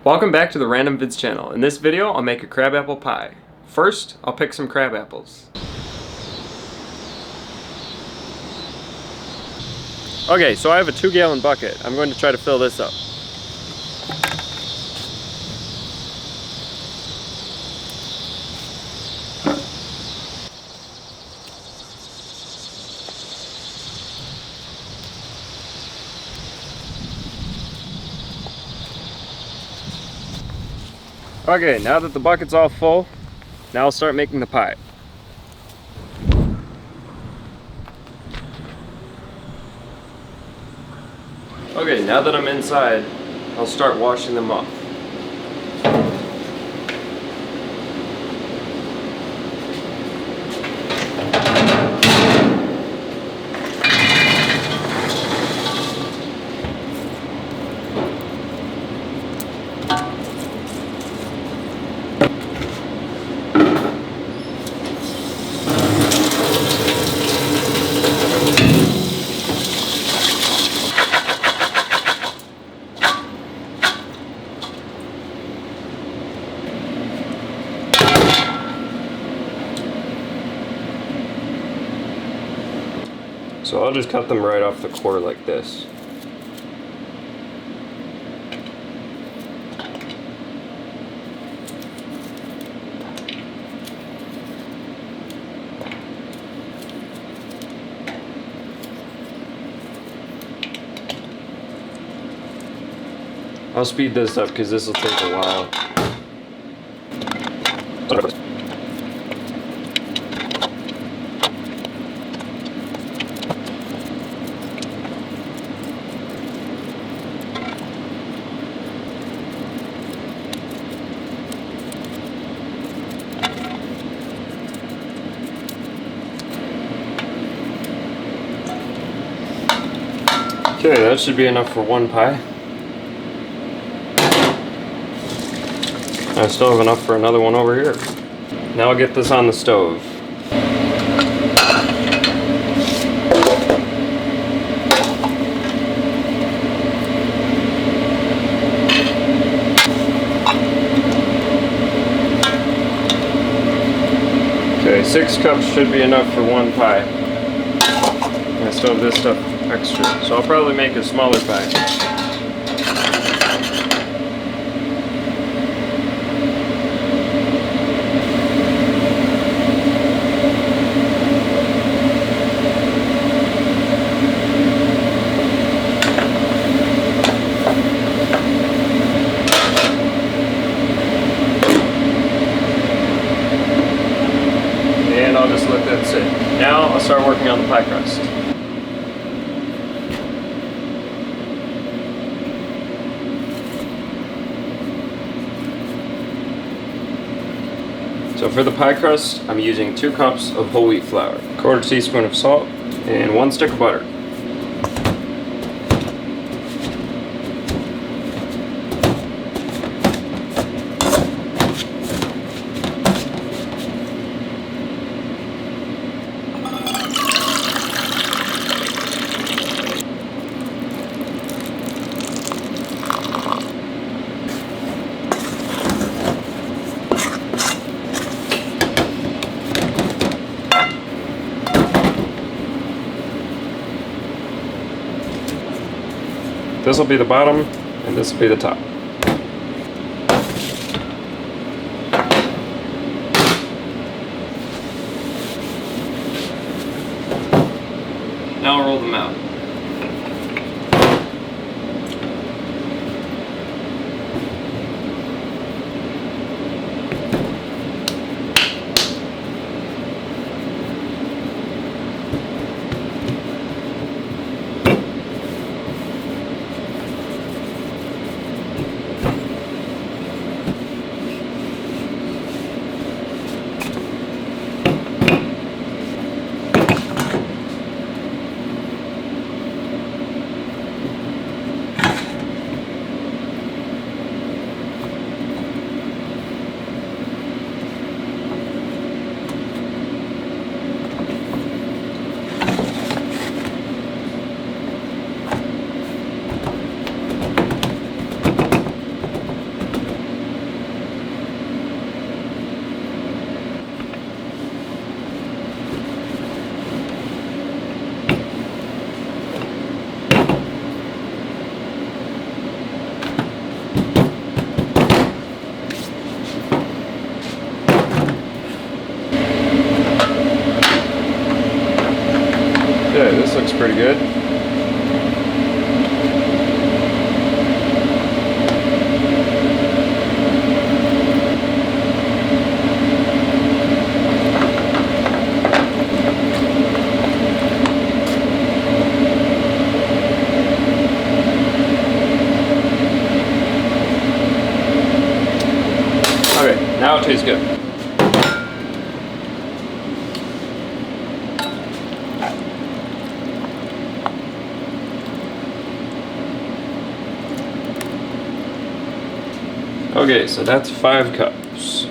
Welcome back to the Random Vids channel. In this video, I'll make a crabapple pie. First, I'll pick some crab apples. Okay, so I have a 2-gallon bucket. I'm going to try to fill this up. Okay, now that the bucket's all full, now I'll start making the pie. Okay, now that I'm inside, I'll start washing them off. So I'll just cut them right off the core like this. I'll speed this up because this will take a while. Okay, that should be enough for one pie. I still have enough for another one over here. Now I'll get this on the stove. Okay, 6 cups should be enough for one pie. I still have this stuff extra, so I'll probably make a smaller pie. And I'll just let that sit. Now I'll start working on the pie crust. So for the pie crust, I'm using 2 cups of whole wheat flour, 1/4 teaspoon of salt, and 1 stick of butter. This will be the bottom, and this will be the top. Now I'll roll them out. pretty good. Okay, now it tastes good. Okay, so that's 5 cups.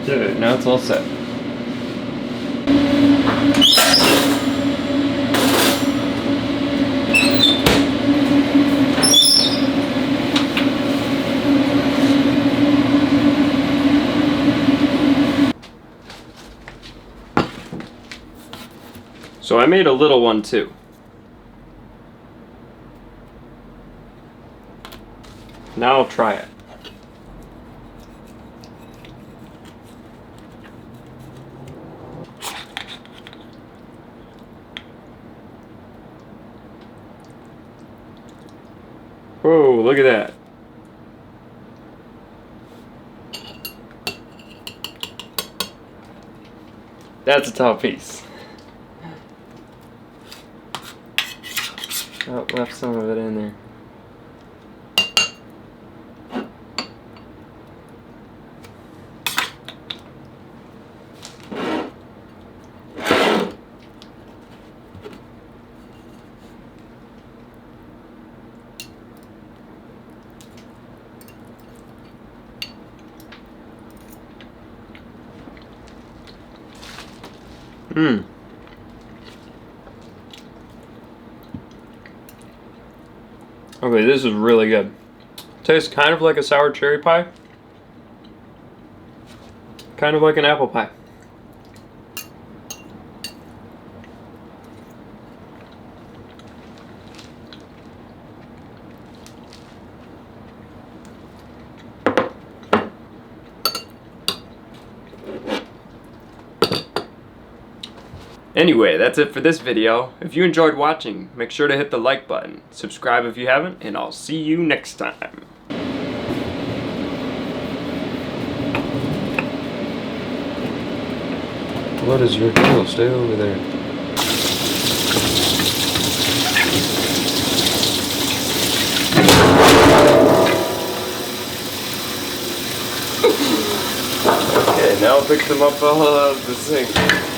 Dude, now it's all set. So I made a little one too. Now I'll try it. Whoa, look at that. That's a tall piece. Oh, left some of it in there. Okay, this is really good. Tastes kind of like a sour cherry pie. Kind of like an apple pie. Anyway, that's it for this video. If you enjoyed watching, make sure to hit the like button, subscribe if you haven't, and I'll see you next time. What is your deal? Stay over there. Okay, now pick them up out of the sink.